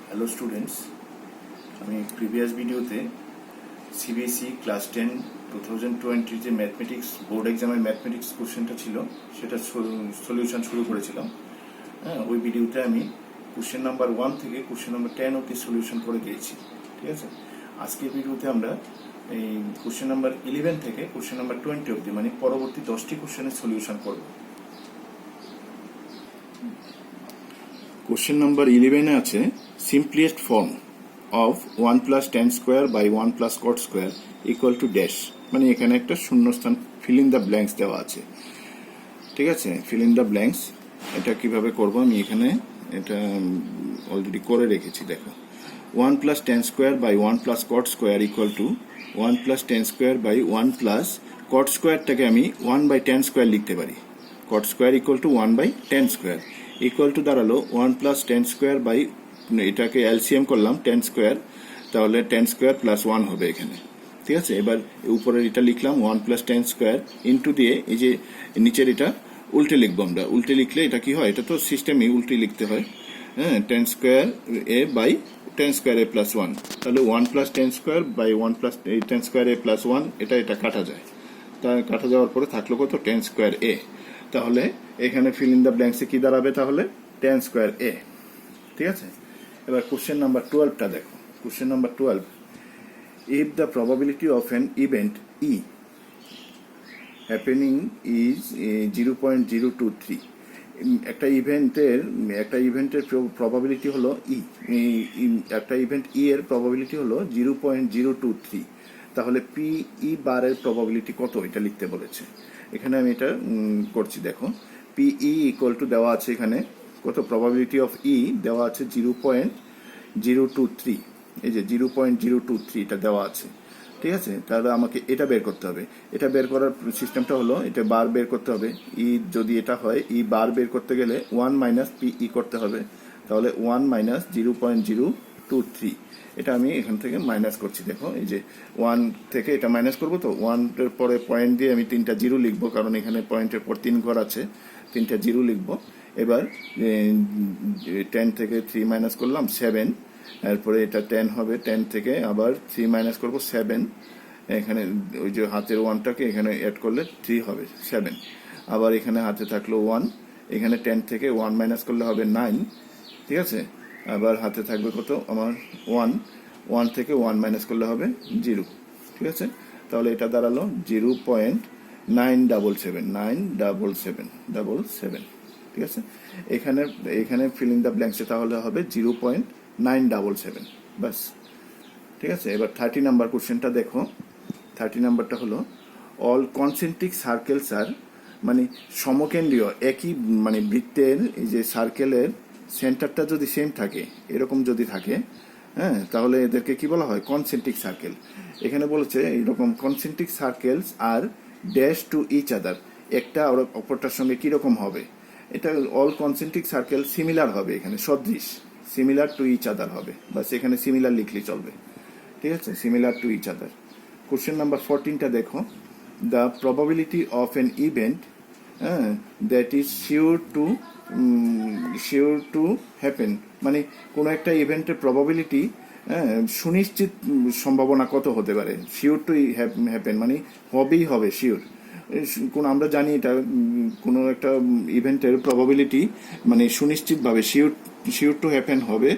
Hello students, আমি previous ভিডিওতে CBSE class 10 2020 যে ম্যাথমেটিক্স বোর্ড এক্সামের ম্যাথমেটিক্স কোশ্চেনটা ছিল সেটা সলিউশন শুরু করেছিলাম। ওই ভিডিওতে আমি কোশ্চেন নাম্বার 1 থেকে কোশ্চেন নাম্বার 10 অবধি সলিউশন করে দিয়েছি। ঠিক আছে, আজকের ভিডিওতে আমরা এই কোশ্চেন নাম্বার 11 থেকে কোশ্চেন নাম্বার 20 অবধি মানে পরবর্তী 10টি কোশ্চেনের সলিউশন করব। কোশ্চেন নাম্বার 11 আছে simplest form of 1 plus tan square by 1 plus cot square equal to dash, মানে এখানে একটা শূন্যস্থান fill in the blanks দেওয়া আছে। ঠিক আছে, fill in the blanks এটা কিভাবে করব আমি এখানে এটা অলরেডি করে রেখেছি। দেখো, 1 plus tan square by 1 plus cot square equal to 1 plus tan square by 1 plus cot square টাকে আমি 1 by tan square লিখতে পারি। cot square equal to 1 by tan square equal to দাঁড়ালো 1 plus tan square by, এটাকে LCM করলাম 10 square, তাহলে 10 square plus 1 হবে এখানে। ঠিক আছে, এবার উপরের এটা লিখলাম 1 প্লাস 10 স্কোয়ার ইন্টু দিয়ে এই যে নিচের এটা উল্টে লিখবো আমরা। উল্টে লিখলে এটা কি হয়, এটা তো সিস্টেমই উল্টে লিখতে হয়। 10 square a by 10 square a plus 1, তাহলে 1 plus 10 square by 1 plus 10 square a plus 1, এটা কাটা যায়। তা কাটা যাওয়ার পরে থাকলো কত, 10 স্কোয়ার এ। তাহলে এখানে ফিল ইন দ্য ব্ল্যাঙ্কসে কি দাঁড়াবে, তাহলে 10 স্কোয়ার এ। ঠিক আছে, এবার কোশ্চেন নাম্বার 12টা দেখো। Question number 12, if the probability of an event E happening is 0.023, একটা ইভেন্টের প্রবাবিলিটি হলো ই, একটা ইভেন্ট ই এর প্রবাবিলিটি হলো 0.023, তাহলে পি ই বারের প্রবাবিলিটি কত এটা লিখতে বলেছে। এখানে আমি এটা করছি। দেখো, পি ই ইকুয়াল টু দেওয়া আছে এখানে কত, প্রবাবিলিটি অফ ই দেওয়া আছে 0.023, এই যে 0.023 এটা দেওয়া আছে। ঠিক আছে, তাহলে আমাকে এটা বের করতে হবে। এটা বের করার সিস্টেমটা হলো এটা বার বের করতে হবে। ই যদি এটা হয়, ই বার বের করতে গেলে 1 মাইনাস পি ই করতে হবে, তাহলে 1 মাইনাস 0.023, এটা আমি এখান থেকে মাইনাস করছি। দেখো, এই যে 1 থেকে এটা মাইনাস করবো, তো 1-এর পরে পয়েন্ট দিয়ে আমি 3টা জিরো লিখবো, কারণ এখানে পয়েন্টের পর 3 ঘর আছে, 3টা জিরো লিখবো। এবার 10 থেকে 3 মাইনাস করলাম 7, এরপরে এটা 10 হবে, 10 থেকে আবার 3 মাইনাস করবো 7, এখানে ওই যে হাতের 1টাকে এখানে অ্যাড করলে 3 হবে 7, আবার এখানে হাতে থাকলো 1, এখানে 10 থেকে 1 মাইনাস করলে হবে 9। ঠিক আছে, আবার হাতে থাকবে কত আমার 1 থেকে 1 মাইনাস করলে হবে 0। ঠিক আছে, তাহলে এটা দাঁড়ালো 0.977। ঠিক আছে, এখানে ফিল ইন দ্য ব্ল্যাঙ্কসে তাহলে হবে 0.977, বাস। ঠিক আছে, এবার 30 নাম্বার কোশ্চেনটা দেখো। 30 নাম্বারটা হলো অল কনসেন্ট্রিক সার্কেলস আর, মানে সমকেন্দ্রীয় একই মানে বৃত্তের এই যে সার্কেলের সেন্টারটা যদি সেম থাকে, এরকম যদি থাকে, তাহলে এদেরকে কি বলা হয়, কনসেন্ট্রিক সার্কেল। এখানে বলেছে এরকম কনসেন্ট্রিক সার্কেলস আর ড্যাশ টু ইচ আদার, একটা অপরটার সঙ্গে কিরকম হবে, এটা অল কনসেন্ট্রিক সার্কেল সিমিলার হবে, এখানে সদৃশ, সিমিলার টু ইচ আদার হবে, বাস এখানে সিমিলার লিখলে চলবে। ঠিক আছে, similar to each other. Question number 14টা দেখো, the probability of an event that is sure to happen, মানে কোনো একটা ইভেন্টের প্রবাবিলিটি সুনিশ্চিত সম্ভাবনা কত হতে পারে, শিওর টু হ্যাপেন মানে হবেই হবে, শিওর। আমরা জানি এটা কোনো একটা ইভেন্টের প্রবাবিলিটি মানে সুনিশ্চিতভাবে শিওর টু হ্যাপেন হবে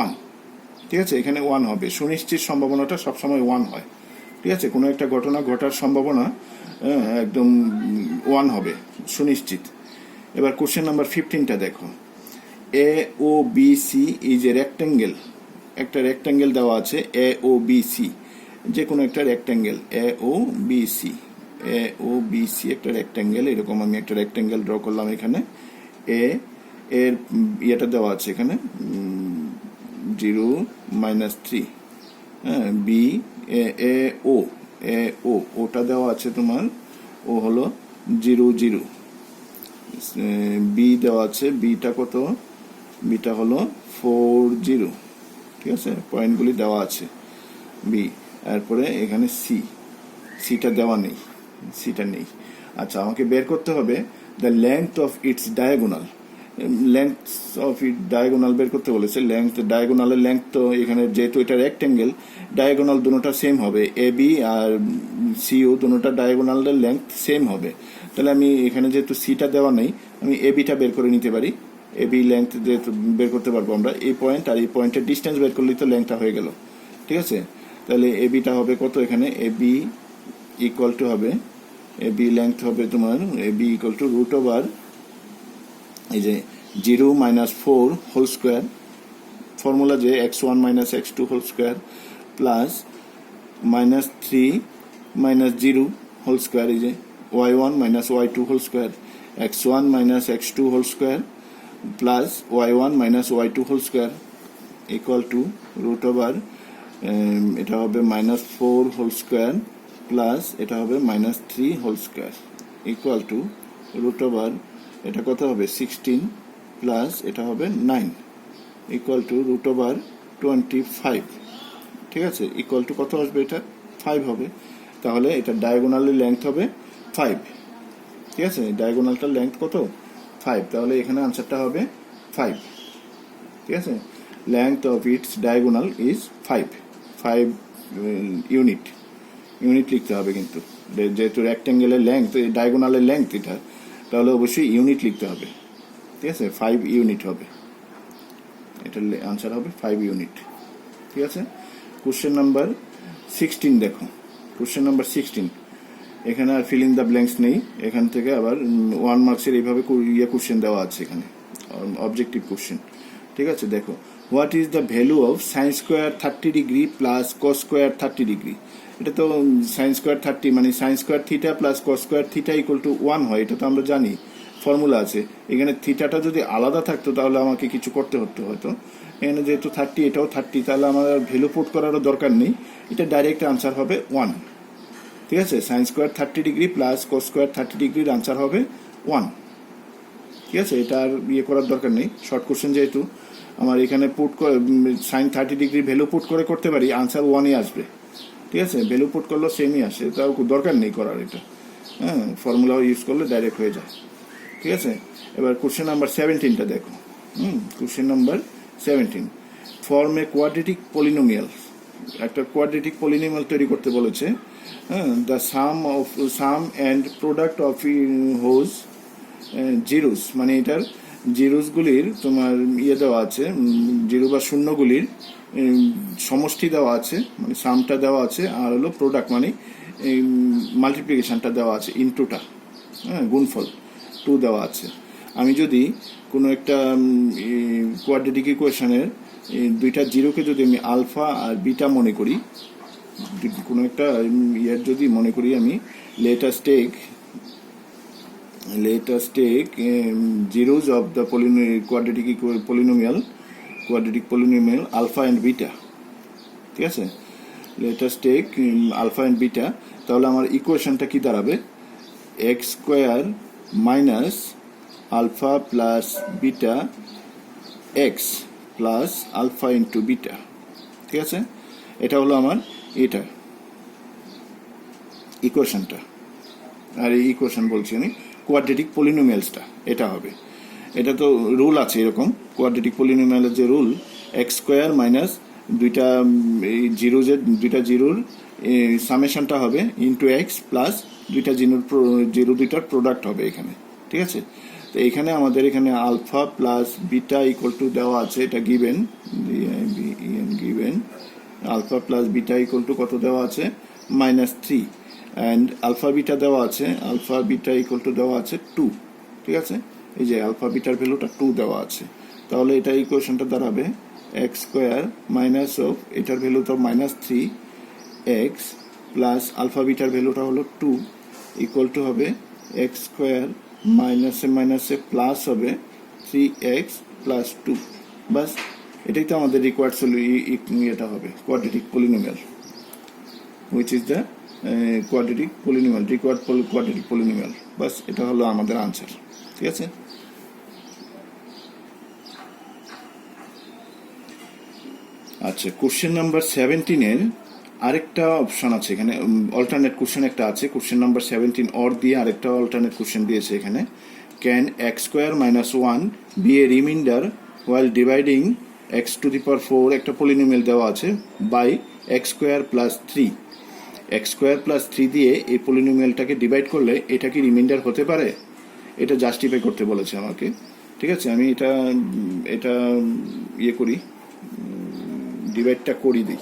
1। ঠিক আছে, এখানে 1 হবে, সুনিশ্চিত সম্ভাবনাটা সবসময় 1 হয়। ঠিক আছে, কোনো একটা ঘটনা ঘটার সম্ভাবনা একদম 1 হবে, সুনিশ্চিত। এবার কোশ্চেন নাম্বার 15টা দেখো, A O B C is a rectangle, একটা রেক্ট্যাঙ্গেল দেওয়া আছে এ ও বি সি, যে কোনো একটা rectangle A O B C, একটা রেক্ট্যাঙ্গেল, এরকম আমি একটা রেক্ট্যাঙ্গেল ড্র করলাম। এখানে এর ইয়েটা দেওয়া আছে এখানে 0-3, বি এ ও ওটা দেওয়া আছে তোমার, ও হলো 0-0, বি দেওয়া আছে, বিটা কত, বিটা হলো 4-0। ঠিক আছে, পয়েন্টগুলি দেওয়া আছে বি, তারপরে এখানে সিটা দেওয়া নেই, সিটা নেই। আচ্ছা, আমাকে বের করতে হবে the length of its diagonal, length of it diagonal বের করতে বলেছে। ডায়াগোনালের লেংথ তো এখানে যেহেতু এটা রেক্টেঙ্গেল, ডায়াগোনাল দুটোটা সেম হবে, A B R CO দুটোটা ডায়াগোনালের length same হবে। তাহলে আমি এখানে যেহেতু সিটা দেওয়া নেই, আমি এ বিটা বের করে নিতে পারি। এ বি লেংথ যেহেতু বের করতে পারবো আমরা, এই পয়েন্ট আর এই পয়েন্টের ডিস্টেন্স বের করলেই তো লেংথটা হয়ে গেল। ঠিক আছে, তাহলে এ বিটা হবে কত এখানে, এ বি ইকুয়াল টু হবে, এ বি লেংথ হবে তোমার, A B equal to root over এই যে 0 মাইনাস 4 হোল স্কোয়ার, ফর্মুলা যে x1 minus x2 whole square plus minus 3 minus 0 whole square, এই যে y1 minus y2 whole square, x1 minus x2 whole square plus y1 minus y2 whole square equal to root over এটা হবে minus 4 whole square plus এটা হবে minus 3 whole square equal to root over এটা কত হবে 16 plus এটা হবে 9 equal to root over 25। ঠিক আছে, ইকুয়াল টু কত আসবে, এটা 5 হবে। তাহলে এটা ডায়াগোনালের লেংথ হবে 5। ঠিক আছে, ডায়াগোনালটার লেংথ কত 5, তাহলে এখানে আনসারটা হবে 5। ঠিক আছে, length of its diagonal is 5 unit লিখতে হবে কিন্তু, যেহেতু রেক্টেঙ্গেলের লেংথ, ডায়াগোনালের লেংথ এটা, তাহলে অবশ্যই ইউনিট লিখতে হবে। ঠিক আছে, 5 ইউনিট হবে, এটার আনসার হবে 5 ইউনিট। ঠিক আছে, কোশ্চেন নাম্বার 16 দেখো। কোশ্চেন নাম্বার 16 এখানে আর ফিলিং দ্য ব্ল্যাঙ্কস নেই, এখান থেকে আবার 1 মার্কসের এইভাবে কোশ্চেন দেওয়া আছে এখানে, অবজেক্টিভ কোশ্চেন। ঠিক আছে, দেখো, what is the value of sine square 30 degree plus cos square 30 degree. এটা তো সাইন স্কোয়ার 30 মানে sine square theta plus cos square theta equal to 1 হয়, এটা তো আমরা জানি, ফর্মুলা আছে। এখানে থিটাটা যদি আলাদা থাকতো তাহলে আমাকে কিছু করতে হতো হয়তো। এখানে যেহেতু 30 এটাও 30, তাহলে আমার ভ্যালু পুট করারও দরকার নেই, এটা ডাইরেক্ট আনসার হবে 1। ঠিক আছে, sine square 30 degree plus cos square 30 ডিগ্রির আনসার হবে 1। ঠিক আছে, এটা আর করার দরকার নেই, শর্ট কোশ্চেন যেহেতু আমার এখানে পুট করে সাইন 30 ডিগ্রি ভ্যালু পুট করে করতে পারি, আনসার 1ই আসবে। ঠিক আছে, ভ্যালু পুট করলেও সেমই আসে, তাও দরকার নেই করার এটা, হ্যাঁ, ফর্মুলাও ইউজ করলে ডাইরেক্ট হয়ে যায়। ঠিক আছে, এবার কোশ্চেন নাম্বার 17টা দেখো। Question number 17, form a quadratic polynomial, একটা কোয়াড্রেটিক পলিনোমিয়াল তৈরি করতে বলেছে। The sum and product of whose zeros, মানে এটার জিরোসগুলির তোমার দেওয়া আছে, জিরো বা শূন্যগুলির সমষ্টি দেওয়া আছে, মানে সামটা দেওয়া আছে, আর হলো প্রোডাক্ট মানে মাল্টিপ্লিকেশনটা দেওয়া আছে, ইনটুটা, হ্যাঁ, গুণফল 2 দেওয়া আছে। আমি যদি কোনো একটা কোয়াড্রেটিক ইকুয়েশনের দুইটা জিরোকে যদি আমি আলফা আর বিটা মনে করি, কোনো একটা যদি মনে করি আমি, let us take zeros of the quadratic polynomial alpha and beta। ঠিক আছে, let us take alpha and beta, তাহলে আমার ইকুয়েশনটা কি দাঁড়াবে, x square minus alpha plus beta x plus alpha into beta. ঠিক আছে, এটা হলো আমার এটা ইকুয়েশনটা, আর এই ইকুয়েশন বলছি আমি কোয়াড্রেটিক পলিনোমিয়ালসটা, এটা হবে। এটা তো রুল আছে এরকম, কোয়াড্রেটিক পলিনোমিয়ালের যে রুল, এক্স স্কোয়ার মাইনাস দুইটা জিরোর সামেশনটা হবে ইন্টু এক্স প্লাস জিরো দুইটার প্রোডাক্ট হবে এখানে। ঠিক আছে, তো এখানে আমাদের এখানে alpha plus beta equal to দেওয়া আছে, এটা given alpha plus beta equal to কত দেওয়া আছে, -3, অ্যান্ড আলফা বিটা দেওয়া আছে, আলফা বিটা ইকুয়াল টু দেওয়া আছে 2। ঠিক আছে, এই যে আলফা বিটার ভ্যালুটা 2 দেওয়া আছে, তাহলে এটা ইকুয়েশনটা দাঁড়াবে এক্স স্কোয়ার মাইনাস অফ এটার ভ্যালু তো -3 এক্স প্লাস আলফা বিটার ভ্যালুটা হলো 2 ইকুয়াল টু হবে এক্স স্কোয়ার মাইনাসে প্লাস হবে 3x প্লাস 2। বাস, এটাই তো আমাদের রিকোয়ার্ড এটা হবে quadratic polynomial, which is the quadratic polynomial, required quadratic polynomial. বাস, এটা হলো আমাদের আনসার। ঠিক আছে, আচ্ছা, কোশ্চেন নাম্বার 17-এর আরেকটা অপশন আছে এখানে, অল্টারনেট কোশ্চেন একটা আছে। কোশ্চেন নাম্বার 17 অর দিয়ে আরেকটা অল্টারনেট কোশ্চেন দিয়েছে এখানে, can x square minus one be a remainder while dividing x to the power four, একটা পলিনোমিয়াল দেওয়া আছে, by x square plus three. X square plus three দিয়ে এই পলিনোমিয়ালটাকে ডিভাইড করলে এটা কি রিমাইন্ডার হতে পারে? এটা জাস্টিফাই করতে বলেছে আমাকে। ঠিক আছে, আমি এটা ইয়ে করি, ডিভাইডটা করি দিই।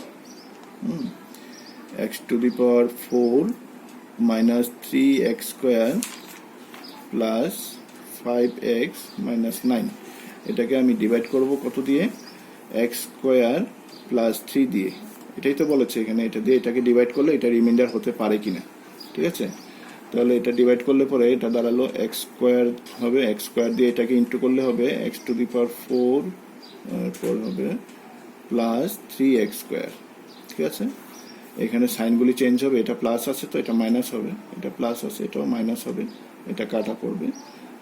X to the power four minus three x square plus five x minus nine, এটাকে আমি ডিভাইড করব কত দিয়ে? এক্স স্কোয়ার প্লাস থ্রি দিয়ে। এটাই তো বলেছে এখানে, এটা দিয়ে এটাকে ডিভাইড করলে এটা রিমাইন্ডার হতে পারে কিনা। ঠিক আছে, তাহলে এটা ডিভাইড করলে পরে এটা দাঁড়ালো এক্স স্কোয়ার হবে, এক্স স্কোয়ার দিয়ে এটাকে ইন্টু করলে হবে x to the power four হবে প্লাস থ্রি এক্স স্কোয়ার। ঠিক আছে, এখানে সাইনগুলি চেঞ্জ হবে, এটা প্লাস আছে তো এটা মাইনাস হবে, এটা প্লাস আছে এটাও মাইনাস হবে, এটা কাটা পড়বে,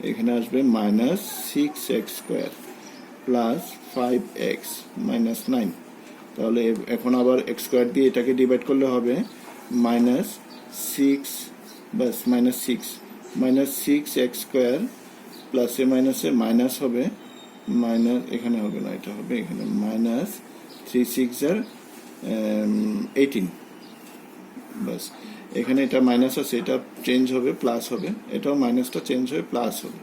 এখানে আসবে minus six x square plus five x minus nine. তাহলে এখন আবার এক্স স্কোয়ার দিয়ে এটাকে ডিভাইড করলে হবে মাইনাস সিক্স, বাস মাইনাস সিক্স এক্স স্কোয়ার প্লাসে মাইনাসে মাইনাস হবে, মাইনাস এখানে হবে না, এটা হবে এখানে মাইনাস থ্রি সিক্স আর 18। বাস এখানে এটা মাইনাস আছে, এটা চেঞ্জ হবে প্লাস হবে, এটাও মাইনাসটা চেঞ্জ হয়ে প্লাস হবে,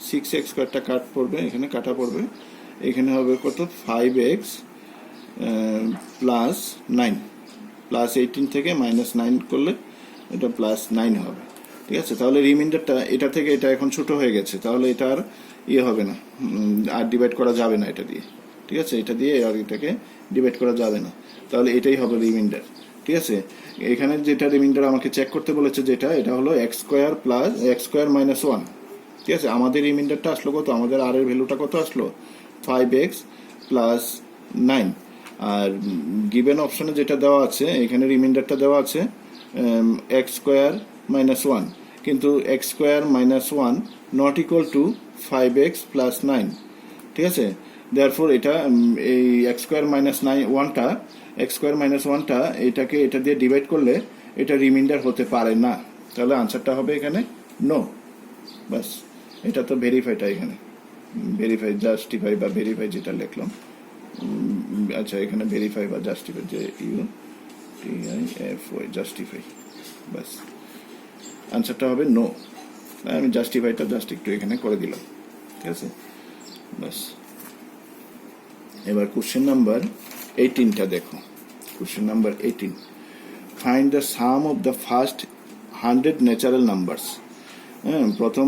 সিক্স এক্স স্কোয়ারটা কাট পড়বে, এখানে কাটা পড়বে, এখানে হবে কত? Five x plus nine, plus 18 থেকে মাইনাস নাইন করলে এটা প্লাস নাইন হবে। ঠিক আছে, তাহলে রিমাইন্ডারটা এটা থেকে এটা এখন ছোট হয়ে গেছে, তাহলে এটা আর ইয়ে হবে না, আর ডিভাইড করা যাবে না এটা দিয়ে। ঠিক আছে, এটা দিয়ে আর এটাকে ডিভাইড করা যাবে না, তাহলে এটাই হবে রিমাইন্ডার। ঠিক আছে, এখানে যেটা রিমাইন্ডার আমাকে চেক করতে বলেছে যেটা, এটা হলো x square plus x square minus one. ঠিক আছে, আমাদের রিমাইন্ডারটা আসলো কত? আমাদের আর এর ভ্যালুটা কত আসলো? Five x plus nine. Are given অপশনে যেটা দেওয়া আছে, এখানে রিমাইন্ডারটা দেওয়া আছে এক্স স্কোয়ার মাইনাস ওয়ান, কিন্তু x square minus one not equal to five x plus nine. ঠিক আছে, দেয়ারফোর এটা এই এক্স স্কোয়ার মাইনাস ওয়ানটা, এক্স স্কোয়ার মাইনাস ওয়ানটা এটাকে এটা দিয়ে ডিভাইড করলে এটা রিমাইন্ডার হতে পারে না, তাহলে আনসারটা হবে এখানে নো। বাস, এটা তো ভেরিফাইটা এখানে ভেরিফাই, জাস্টিফাই বা ভেরিফাই যেটা লিখলাম, আচ্ছা এখানে ভেরিফাই বা জাস্টিফাই, যে U T I F Y, justify. বাস, আনসারটা হবে নো। আমি জাস্টিফাইটা জাস্ট একটু এখানে করে দিলাম। ঠিক আছে, বাস। এবার কোশ্চেন নাম্বার 18টা দেখো। Question number 18, find the some of the first 100 natural numbers. প্রথম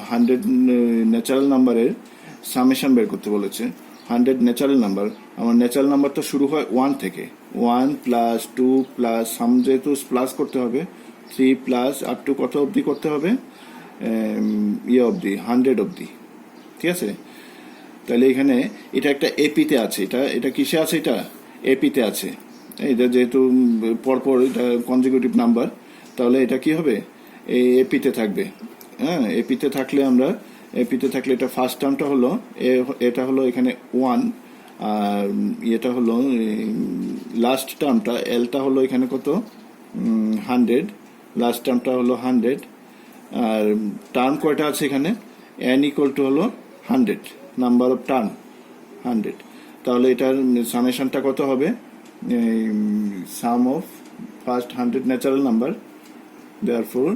100 ন্যাচারাল নাম্বারের সামেশন বের করতে বলেছে। 100 ন্যাচারাল নাম্বার, আমার ন্যাচারাল নাম্বার তো শুরু হয় 1 থেকে, 1 প্লাস 2 প্লাস সাম, যেহেতু প্লাস করতে হবে, 3 প্লাস আপ টু কত অবধি করতে হবে? ইয়ে অবধি, 100 অবধি। ঠিক আছে, তাহলে এখানে এটা একটা এপিতে আছে, এটা কিসে আছে? এটা এপিতে আছে, এটা যেহেতু পরপর এটা কনজিকিউটিভ নাম্বার, তাহলে এটা কি হবে? এই এপিতে থাকবে। হ্যাঁ, এপিতে থাকলে এটা ফার্স্ট টার্মটা হলো এটা হলো এখানে 1, আর এটা হলো লাস্ট টার্মটা এলটা হলো এখানে কত? 100, লাস্ট টার্মটা হলো 100, আর টার্ম কয়টা আছে এখানে? n ইকুয়াল টু হলো 100, নাম্বার অফ টার্ম 100। তাহলে এটার সামেশনটা কত হবে? Sum of first 100 natural number, therefore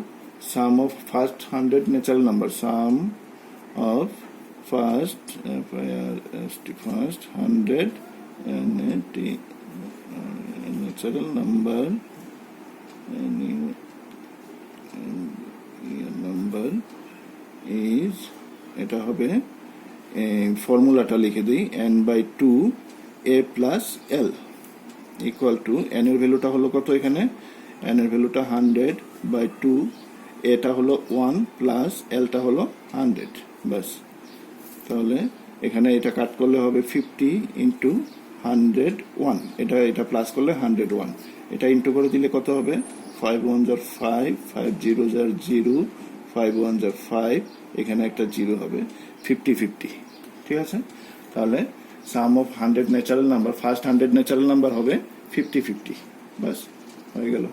sum of first 100 natural number, sum of first 100 natural number is, এটা হবে ফর্মুলাটা লিখে দিই, n/2 a plus L equal to, n এর ভ্যালুটা হলো কত এখানে? n এর ভ্যালুটা 100/2, এটা হলো 1 প্লাস এলটা হলো 100। বাস, তাহলে এখানে এটা কাট করলে হবে 50 ইন্টু 101, এটা প্লাস করলে 101, এটা ইন্টু করে দিলে কত হবে? 5 1s are 5, 5 0s are 0, 5 1s are 5, এখানে একটা 0 হবে, 50-50। ঠিক আছে, তাহলে sum of 100 natural number, first 100 natural number হবে 50-50। বাস, হয়ে গেল।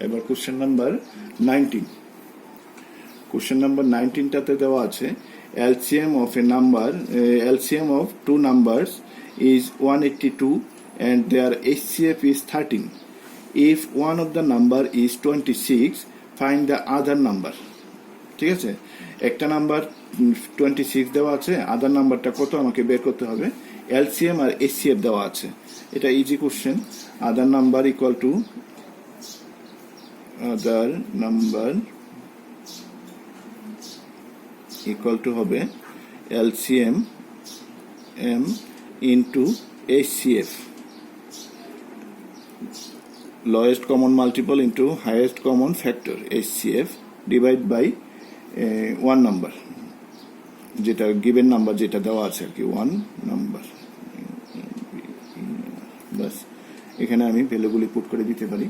এবার কোশ্চেন নাম্বার 19, কোশ্চেন নাম্বার 19টাতে দেওয়া আছে LCM of a number, LCM of two numbers is 182 and their HCF is 13. If one of the number is 26, find the other number. ঠিক আছে, একটা নাম্বার 26 দেওয়া আছে, আদার নাম্বারটা কত আমাকে বের করতে হবে। LCM আর HCF দেওয়া আছে, এটা easy question. Other number equal to হবে LCM M into HCF, lowest common multiple into highest common factor HCF divide by one number, যেটা গিভেন নাম্বার যেটা দেওয়া আছে আর কি, ওয়ান নাম্বার। বাস এখানে আমি ভ্যালুগুলি পুট করে দিতে পারি।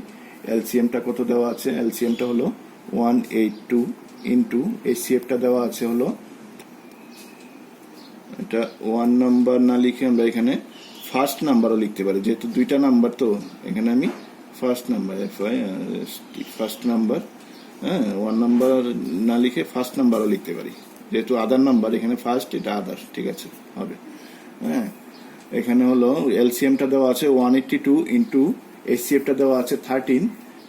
এলসিএমটা কত দেওয়া আছে, এলসিএমটা হলো 182 ইন্টু HCFটা দেওয়া আছে হলো, এটা ওয়ান নাম্বার না লিখে আমরা এখানে ফার্স্ট নাম্বারও লিখতে পারি, যেহেতু দুইটা নাম্বার তো এখানে আমি ফার্স্ট নাম্বার হ্যাঁ, ওয়ান নাম্বার না লিখে ফার্স্ট নাম্বারও লিখতে পারি, যেহেতু আদার নাম্বার এখানে ফার্স্ট, এটা আদার, ঠিক আছে হবে। হ্যাঁ, এখানে হলো এলসিএমটা দেওয়া আছে 182 ইন্টু HCFটা দেওয়া আছে 13।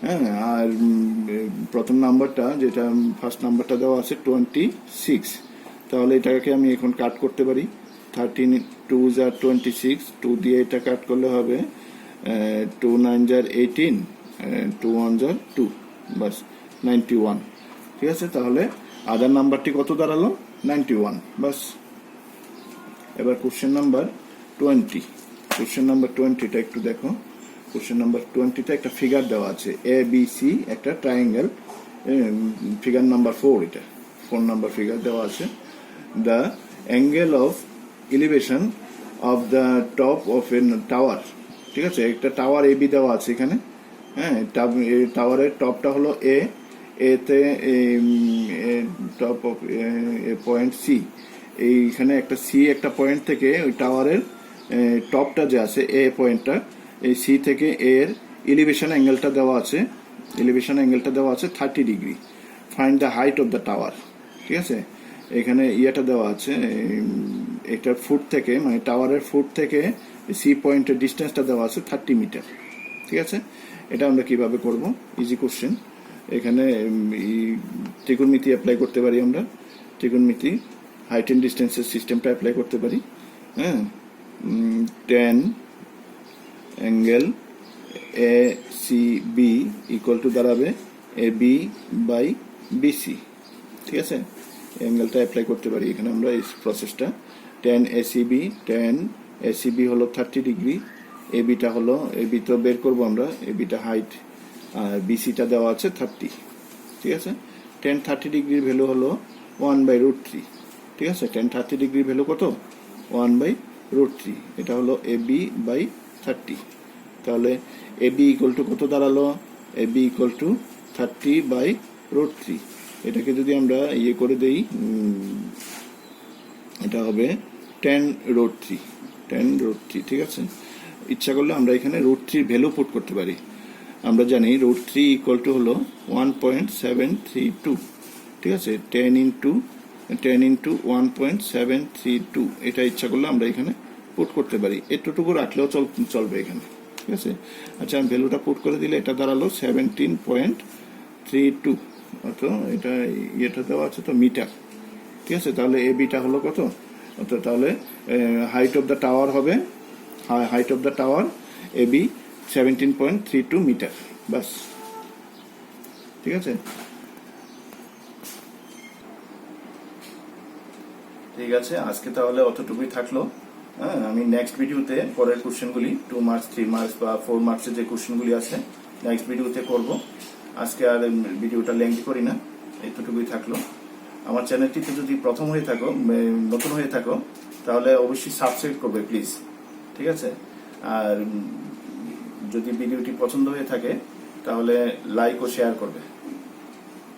হ্যাঁ, আর প্রথম নাম্বারটা যেটা ফার্স্ট নাম্বারটা দেওয়া আছে 26, তাহলে এটাকে আমি এখন কাট করতে পারি। 13 2 = 26, 2 দিয়ে এটা কাট করলে হবে 2 9 = 18, 2 1 = 2, বাস 91। ঠিক আছে, তাহলে আদার নাম্বারটি কত দাঁড়ালো 91, বাস। এবার কোশ্চেন নাম্বার 20, কোশ্চেন নাম্বার 20টা একটু দেখো। কোশ্চেন নাম্বার 20টা একটা ফিগার দেওয়া আছে ABC, একটা ট্রায়াঙ্গেল, ফিগার নাম্বার 4, এটা 4 নাম্বার ফিগার দেওয়া আছে। The angle of elevation of the top of A tower, ঠিক আছে, একটা টাওয়ার AB দেওয়া আছে এখানে। হ্যাঁ, টাওয়ারের টপটা হলো এতে টপ অফ পয়েন্ট সি, এইখানে একটা সি একটা পয়েন্ট থেকে ওই টাওয়ারের টপটা যে আছে এ পয়েন্টটা, এই সি থেকে এর এলিভেশন অ্যাঙ্গেলটা দেওয়া আছে, এলিভেশন অ্যাঙ্গেলটা দেওয়া আছে 30 degree. Find the height of the tower, ঠিক আছে, এখানে ইয়েটা দেওয়া আছে, এটার ফুট থেকে মানে টাওয়ারের ফুট থেকে সি পয়েন্টের ডিস্টেন্সটা দেওয়া আছে 30 মিটার। ঠিক আছে, এটা আমরা কিভাবে করব, ইজি কোশ্চেন। এখানে ত্রিকোণমিতি অ্যাপ্লাই করতে পারি আমরা, ত্রিকোণমিতি হাইট এন্ড ডিস্টেন্সের সিস্টেমটা অ্যাপ্লাই করতে পারি। হ্যাঁ, tan angle ACB equal to দাঁড়াবে AB বাই BC। ঠিক আছে, অ্যাঙ্গেলটা অ্যাপ্লাই করতে পারি এখানে আমরা এই প্রসেসটা। tan ACB হলো 30 ডিগ্রি, ABটা হলো, AB তো বের করবো আমরা, ABটা হাইট, আর BCটা দেওয়া আছে 30। ঠিক আছে, tan 30 ডিগ্রির ভ্যালু হলো 1/√3। ঠিক আছে, tan 30 ডিগ্রির ভ্যালু কত, 1/√3, এটা হলো AB বাই 30। তাহলে AB ইকুয়াল টু কত দাঁড়ালো, AB ইকুয়াল টু 30/√3। এটাকে যদি আমরা ইয়ে করে দেই, এটা হবে 10√3, 10√3। ঠিক আছে, ইচ্ছা করলে আমরা এখানে √3 ভ্যালু পুট করতে পারি। আমরা জানি √3 ইকুয়াল টু হলো 1.732। ঠিক আছে, 10 ইন্টু 1.732, এটা ইচ্ছা করলে আমরা এখানে পুট করতে পারি, এতটুকু রাখলেও চলবে এখানে। ঠিক আছে, আচ্ছা আমি ভ্যালুটা পুট করে দিলে এটা দাঁড়ালো 17.32, অর্থাৎ এটা ইয়েটা দেওয়া আছে তো মিটার। ঠিক আছে, তাহলে ABটা হলো কত, অর্থাৎ তাহলে হাইট অফ দ্য টাওয়ার হবে, height of the tower AB 17.32 metre, বাস। ঠিক আছে, ঠিক আছে, আজকে তাহলে অতটুকুই থাকলো। হ্যাঁ, আমি নেক্সট ভিডিওতে পরের কোশ্চেনগুলি 2 মার্কস 3 মার্কস বা 4 মার্কসের যে কোশ্চেনগুলি আছে নেক্সট ভিডিওতে করব। আজকে আর ভিডিওটা লেংথি করি না, এতটুকুই থাকলো। আমার চ্যানেলটিতে যদি প্রথম হয়ে থাকো, নতুন হয়ে থাকো, তাহলে অবশ্যই সাবস্ক্রাইব করবে প্লিজ। ঠিক আছে, আর যদি ভিডিওটি পছন্দ হয়ে থাকে তাহলে লাইক ও শেয়ার করবে।